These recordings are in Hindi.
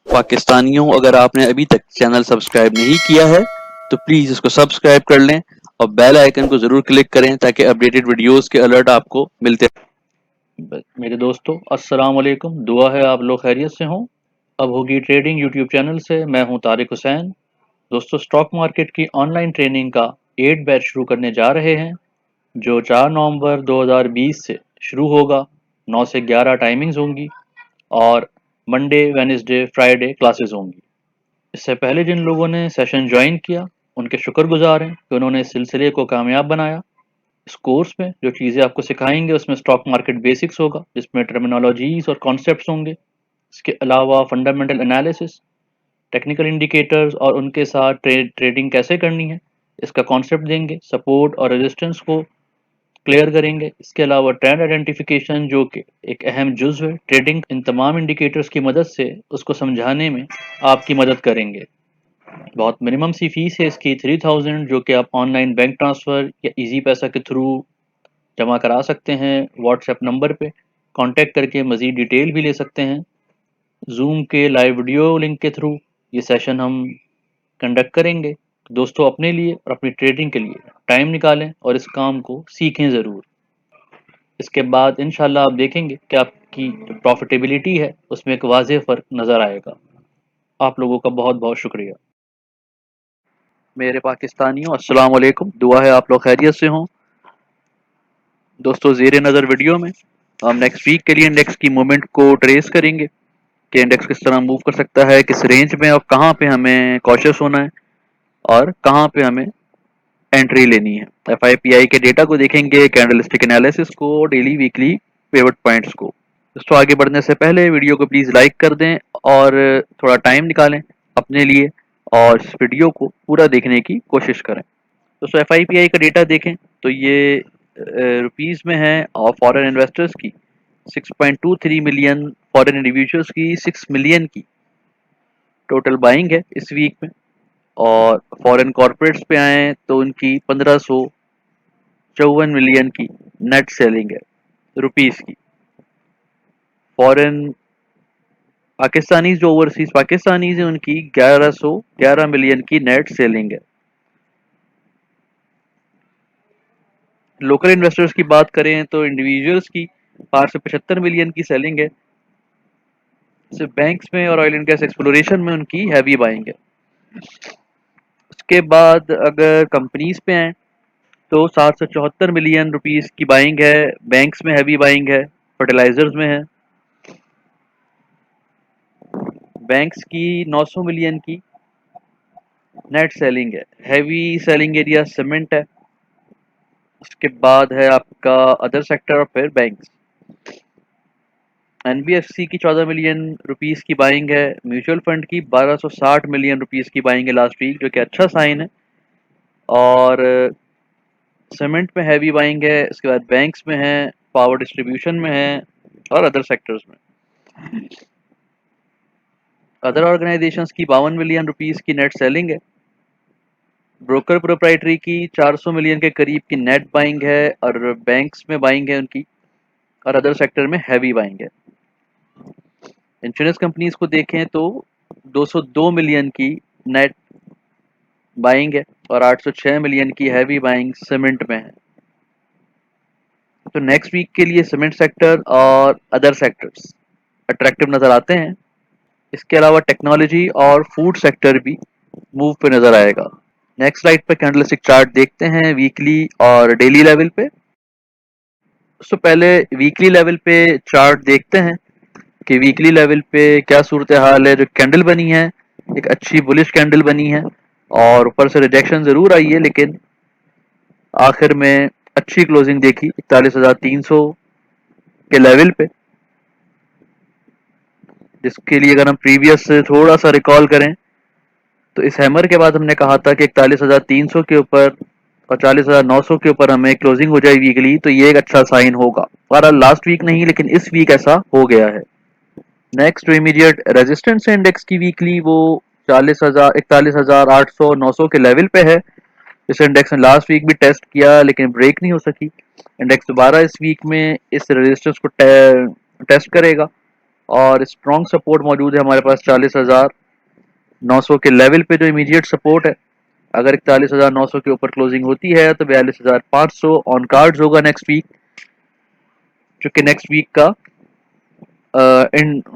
पाकिस्तानियों, अगर आपने अभी तक चैनल सब्सक्राइब नहीं किया है तो प्लीज़ इसको सब्सक्राइब कर लें और बेल आइकन को ज़रूर क्लिक करें ताकि अपडेटेड वीडियोस के अलर्ट आपको मिलते रहें। मेरे दोस्तों, अस्सलाम वालेकुम। दुआ है आप लोग खैरियत से हों। अब होगी ट्रेडिंग यूट्यूब चैनल से। मैं हूं तारिक हुसैन। दोस्तों, स्टॉक मार्केट की ऑनलाइन ट्रेनिंग का 8 बैच शुरू करने जा रहे हैं, जो 4 नवंबर 2020 से शुरू होगा। 9 से 11 टाइमिंग्स होंगी और मंडे, वेडनेसडे, फ्राइडे क्लासेस होंगी। इससे पहले जिन लोगों ने सेशन ज्वाइन किया, उनके शुक्रगुजार हैं कि उन्होंने इस सिलसिले को कामयाब बनाया। इस कोर्स में जो चीज़ें आपको सिखाएंगे उसमें स्टॉक मार्केट बेसिक्स होगा, जिसमें टर्मिनोलॉजीज और कॉन्सेप्ट्स होंगे। इसके अलावा फंडामेंटल एनालिसिस, टेक्निकल इंडिकेटर्स और उनके साथ ट्रेडिंग कैसे करनी है, इसका कॉन्सेप्ट देंगे। सपोर्ट और रेजिस्टेंस को क्लियर करेंगे। इसके अलावा ट्रेंड आइडेंटिफिकेशन, जो कि एक अहम जुज़्व है ट्रेडिंग, इन तमाम इंडिकेटर्स की मदद से उसको समझाने में आपकी मदद करेंगे। बहुत मिनिमम सी फीस है इसकी 3000, जो कि आप ऑनलाइन बैंक ट्रांसफ़र या इजी पैसा के थ्रू जमा करा सकते हैं। व्हाट्सएप नंबर पे कांटेक्ट करके मज़ीद डिटेल भी ले सकते हैं। जूम के लाइव वीडियो लिंक के थ्रू ये सेशन हम कंडक्ट करेंगे। तो दोस्तों, अपने लिए और अपनी ट्रेडिंग के लिए टाइम निकालें और इस काम को सीखें ज़रूर। इसके बाद इंशाल्लाह आप देखेंगे कि आपकी जो प्रॉफिटेबिलिटी है उसमें एक वाज़ेह फ़र्क नज़र आएगा। आप लोगों का बहुत बहुत शुक्रिया। मेरे पाकिस्तानियों, अस्सलाम वालेकुम। दुआ है आप लोग खैरियत से हों। दोस्तों, ज़ेर नज़र वीडियो में हम नेक्स्ट वीक के लिए इंडेक्स की मूवमेंट को ट्रेस करेंगे कि इंडेक्स किस तरह मूव कर सकता है, किस रेंज में और कहाँ पे हमें कॉशियस होना है और कहाँ पे हमें एंट्री लेनी है। एफआईपीआई के डेटा को देखेंगे, कैंडलस्टिक एनालिसिस को, डेली वीकली पिवट पॉइंट्स को। दोस्तों, आगे बढ़ने से पहले वीडियो को प्लीज़ लाइक कर दें और थोड़ा टाइम निकालें अपने लिए और इस वीडियो को पूरा देखने की कोशिश करें। दोस्तों, एफआईपीआई का डेटा देखें तो ये रुपीज़ में है और फॉरेन इन्वेस्टर्स की 6.23 मिलियन, फॉरेन इंडिविजुअल्स की 6 मिलियन की टोटल बाइंग है इस वीक में। और फॉरेन कॉरपोरेट्स पे आए तो उनकी 1554 मिलियन की नेट सेलिंग है रुपीज़ की। फॉरेन पाकिस्तानीज, जो ओवरसीज पाकिस्तानीज हैं, उनकी 1111 मिलियन की नेट सेलिंग है। लोकल इन्वेस्टर्स की बात करें तो इंडिविजुअल्स की 575 मिलियन की सेलिंग है। सिर्फ बैंक्स में और ऑयल एंड गैस एक्सप्लोरेशन में उनकी हैवी बाइंग है। उसके बाद अगर कंपनीज पे आए तो 774 मिलियन रुपीस की बाइंग है। बैंक्स में हैवी बाइंग है, फर्टिलाइजर्स में है। बैंक्स की 900 मिलियन की नेट सेलिंग है। हैवी सेलिंग एरिया सीमेंट है। उसके बाद है आपका अदर सेक्टर और फिर बैंक्स। एनबीएफसी की 14 मिलियन रुपीस की बाइंग है। म्यूचुअल फंड की 1260 मिलियन रुपीस की बाइंग है लास्ट वीक, जो कि अच्छा साइन है। और सीमेंट में हैवी बाइंग है। इसके बाद बैंक्स में है, पावर डिस्ट्रीब्यूशन में है और अदर सेक्टर्स में। अदर ऑर्गेनाइजेशंस की 52 मिलियन रुपीस की नेट सेलिंग है। ब्रोकर प्रोप्राइटरी की 400 मिलियन के करीब की नेट बाइंग है और बैंक्स में बाइंग है उनकी, और अदर सेक्टर में हैवी बाइंग है। इंश्योरेंस कंपनीज को देखें तो 202 मिलियन की नेट बाइंग है और 806 मिलियन की हैवी बाइंग सीमेंट में है। तो नेक्स्ट वीक के लिए सीमेंट सेक्टर और अदर सेक्टर्स अट्रैक्टिव नज़र आते हैं। इसके अलावा टेक्नोलॉजी और फूड सेक्टर भी मूव पे नज़र आएगा। नेक्स्ट स्लाइड पे कैंडलस्टिक चार्ट देखते हैं वीकली और डेली लेवल पे। उससे पहले वीकली लेवल पे चार्ट देखते हैं कि वीकली लेवल पे क्या सूरत हाल है। जो कैंडल बनी है, एक अच्छी बुलिश कैंडल बनी है और ऊपर से रिजेक्शन ज़रूर आई है, लेकिन आखिर में अच्छी क्लोजिंग देखी 41,300 के लेवल पे, जिसके लिए अगर हम प्रीवियस से थोड़ा सा रिकॉल करें तो इस हैमर के बाद हमने कहा था कि 41,300 के ऊपर और 40,900 के ऊपर हमें क्लोजिंग हो जाए वीकली, तो ये एक अच्छा साइन होगा। और लास्ट वीक नहीं, लेकिन इस वीक ऐसा हो गया है। नेक्स्ट जो इमीडिएट रेजिस्टेंस है इंडेक्स की वीकली, वो 40,000, 41,800, 900 के लेवल पे है। इस इंडेक्स ने लास्ट वीक भी टेस्ट किया लेकिन ब्रेक नहीं हो सकी। इंडेक्स दोबारा इस वीक में इस रेजिस्टेंस को टेस्ट करेगा और स्ट्रॉन्ग सपोर्ट मौजूद है हमारे पास 40,900 के लेवल पे, जो इमीडिएट सपोर्ट है। अगर 41,900 के ऊपर क्लोजिंग होती है तो 42,500 ऑन कार्ड्स होगा नेक्स्ट वीक, जो कि नेक्स्ट वीक का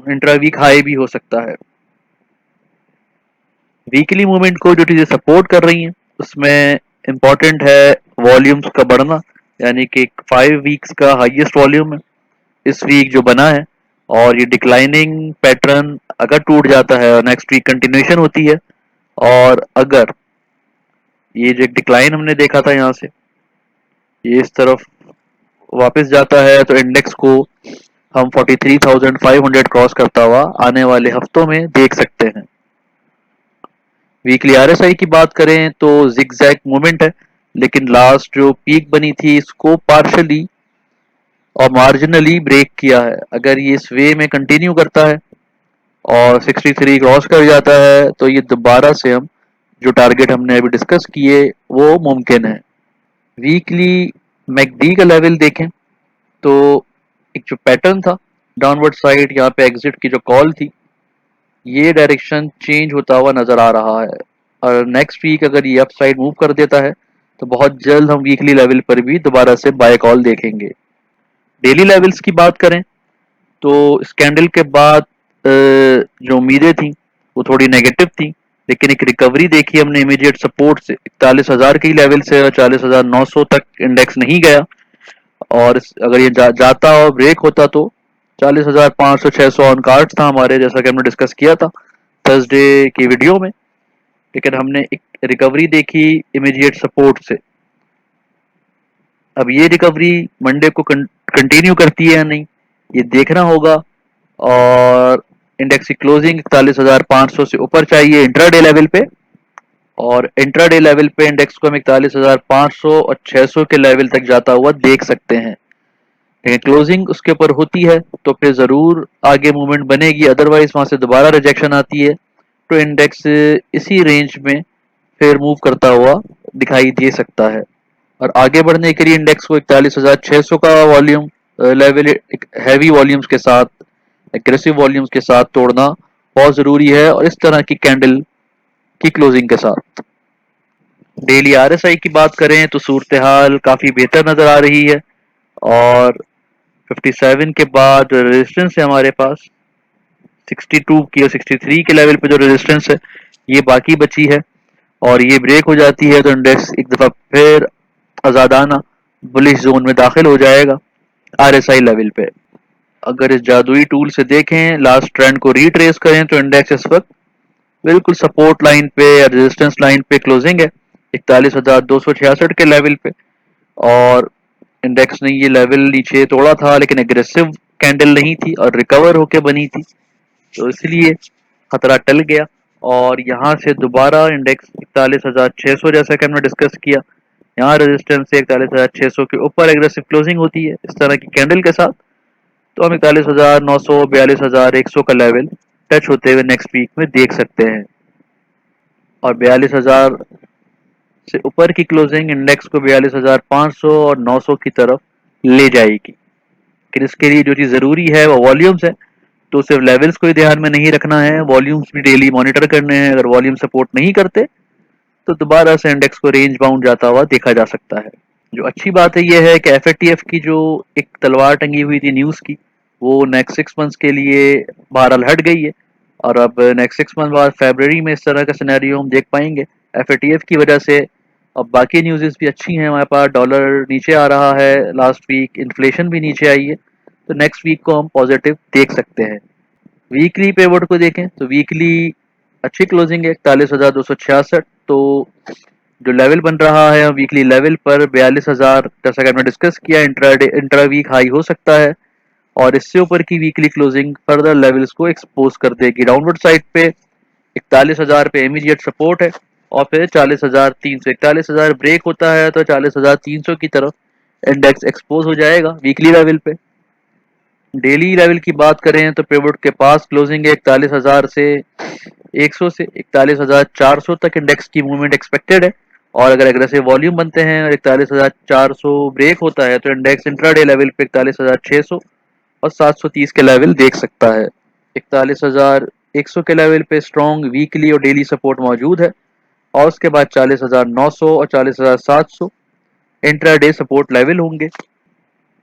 इंट्रा वीक हाई भी हो सकता है। वीकली मूवमेंट को जो चीजें सपोर्ट कर रही हैं उसमें इम्पोर्टेंट है वॉल्यूम्स का बढ़ना, यानी कि 5 वीक्स का हाईएस्ट वॉल्यूम है इस वीक जो बना है, और ये डिक्लाइनिंग पैटर्न अगर टूट जाता है और नेक्स्ट वीक कंटिन्यूएशन होती है, और अगर ये जो डिक्लाइन हमने देखा था यहाँ से ये इस तरफ वापस जाता है तो इंडेक्स को हम 43,500 क्रॉस करता हुआ आने वाले हफ्तों में देख सकते हैं। वीकली आरएसआई की बात करें तो जिगजैग मूवमेंट है, लेकिन लास्ट जो पीक बनी थी इसको पार्शली और मार्जिनली ब्रेक किया है। अगर ये इस वे में कंटिन्यू करता है और 63 क्रॉस कर जाता है तो ये दोबारा से हम जो टारगेट हमने अभी डिस्कस किए वो मुमकिन है। वीकली मैकडी का लेवल देखें तो एक जो पैटर्न था डाउनवर्ड साइड, यहाँ पे एग्जिट की जो कॉल थी, ये डायरेक्शन चेंज होता हुआ नजर आ रहा है, और नेक्स्ट वीक अगर ये अप साइड मूव कर देता है तो बहुत जल्द हम वीकली लेवल पर भी दोबारा से बाय कॉल देखेंगे। डेली लेवल्स की बात करें तो स्कैंडल के बाद जो उम्मीदें थी वो थोड़ी नेगेटिव थी, लेकिन एक रिकवरी देखी हमने इमीडिएट सपोर्ट से 41,000 के लेवल से, और 40,900 तक इंडेक्स नहीं गया, और अगर ये जाता और ब्रेक होता तो 40,500 600 ऑन कार्ड था हमारे, जैसा कि हमने डिस्कस किया था थर्सडे की वीडियो में। लेकिन हमने एक रिकवरी देखी इमीडिएट सपोर्ट से। अब ये रिकवरी मंडे को कंटिन्यू करती है या नहीं ये देखना होगा, और इंडेक्स की क्लोजिंग 41,500 से ऊपर चाहिए इंट्राडे लेवल पे, और इंट्राडे लेवल पे इंडेक्स को हम 41,500 और 600 के लेवल तक जाता हुआ देख सकते हैं। लेकिन क्लोजिंग उसके ऊपर होती है तो फिर जरूर आगे मूवमेंट बनेगी, अदरवाइज वहां से दोबारा रिजेक्शन आती है तो इंडेक्स इसी रेंज में फिर मूव करता हुआ दिखाई दे सकता है। और आगे बढ़ने के लिए इंडेक्स को 41,600 का वॉल्यूम लेवल एक हैवी वॉल्यूम्स के साथ, एग्रेसिव वॉल्यूम्स के साथ तोड़ना बहुत जरूरी है, और इस तरह की कैंडल की क्लोजिंग के साथ। डेली आरएसआई की बात करें तो सूरत हाल काफी बेहतर नजर आ रही है, और 57 के बाद रेजिस्टेंस है हमारे पास 62 की और 63 के लेवल पे जो रेजिस्टेंस है ये बाकी बची है, और ये ब्रेक हो जाती है तो इंडेक्स एक दफा फिर आजादाना बुलिश जोन में दाखिल हो जाएगा आरएसआई लेवल पे। अगर इस जादुई टूल से देखें लास्ट ट्रेंड को रिट्रेस करें तो इंडेक्स इस वक्त बिल्कुल सपोर्ट लाइन पे या रेजिस्टेंस लाइन पे क्लोजिंग है 41,266 के लेवल पे, और इंडेक्स ने ये लेवल नीचे तोड़ा था लेकिन एग्रेसिव कैंडल नहीं थी और रिकवर होके बनी थी, तो इसलिए खतरा टल गया, और यहाँ से दोबारा इंडेक्स 41,600 जैसा कि हमने डिस्कस किया, यहाँ रेजिस्टेंस से 41,600 के ऊपर एग्रेसिव क्लोजिंग होती है इस तरह की कैंडल के साथ, तो हम 41,900 42,100 का लेवल टच होते हुए नेक्स्ट वीक में देख सकते हैं, और 42,000 से ऊपर की क्लोजिंग इंडेक्स को 42,500 और 900 की तरफ ले जाएगी। लेकिन इसके लिए जो चीज़ ज़रूरी है वो वॉल्यूम्स है, तो सिर्फ लेवल्स को ही ध्यान में नहीं रखना है, वॉल्यूम्स भी डेली मॉनिटर करने हैं। अगर वॉल्यूम सपोर्ट नहीं करते तो दोबारा से इंडेक्स को रेंज बाउंड जाता हुआ देखा जा सकता है। जो अच्छी बात है यह है कि एफएटीएफ की जो एक तलवार टंगी हुई थी न्यूज़ की वो नेक्स्ट 6 मंथ्स के लिए बहरहाल हट गई है, और अब नेक्स्ट 6 मंथ बाद फरवरी में इस तरह का सिनेरियो हम देख पाएंगे एफएटीएफ की वजह से। अब बाकी न्यूज़ भी अच्छी हैं हमारे पास, डॉलर नीचे आ रहा है, लास्ट वीक इन्फ्लेशन भी नीचे आई है, तो नेक्स्ट वीक को हम पॉजिटिव देख सकते हैं। वीकली पेवट को देखें तो वीकली अच्छी क्लोजिंग है 41,266, तो जो लेवल बन रहा है वीकली लेवल पर 42,000 जैसा कि हमने डिस्कस किया इंट्रा वीक हाई हो सकता है, और इससे ऊपर की वीकली क्लोजिंग फर्दर लेवल्स को एक्सपोज कर देगी। डाउनवर्ड साइड पे 41,000 पे इमीडिएट सपोर्ट है, और फिर 40,300 41,000 ब्रेक होता है तो 40,300 की तरफ इंडेक्स एक्सपोज हो जाएगा वीकली लेवल पे। डेली लेवल की बात करें तो पिवट के पास क्लोजिंग है 41,000 से 100 से 41,400 तक इंडेक्स की मूवमेंट एक्सपेक्टेड है, और अगर एग्रेसिव वॉल्यूम बनते हैं और 41,400 ब्रेक होता है तो इंडेक्स इंट्राडे लेवल पे 41,600 और 730 के लेवल देख सकता है। 41,100 के लेवल पे स्ट्रॉन्ग वीकली और डेली सपोर्ट मौजूद है, और उसके बाद 40,900 और 40,700 इंट्राडे सपोर्ट लेवल होंगे।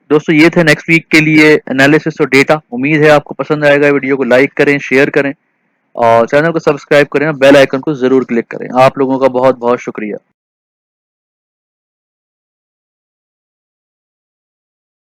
दोस्तों ये थे नेक्स्ट वीक के लिए एनालिसिस और डेटा। उम्मीद है आपको पसंद आएगा। वीडियो को लाइक करें, शेयर करें और चैनल को सब्सक्राइब करें और बेल आइकन को जरूर क्लिक करें। आप लोगों का बहुत बहुत शुक्रिया।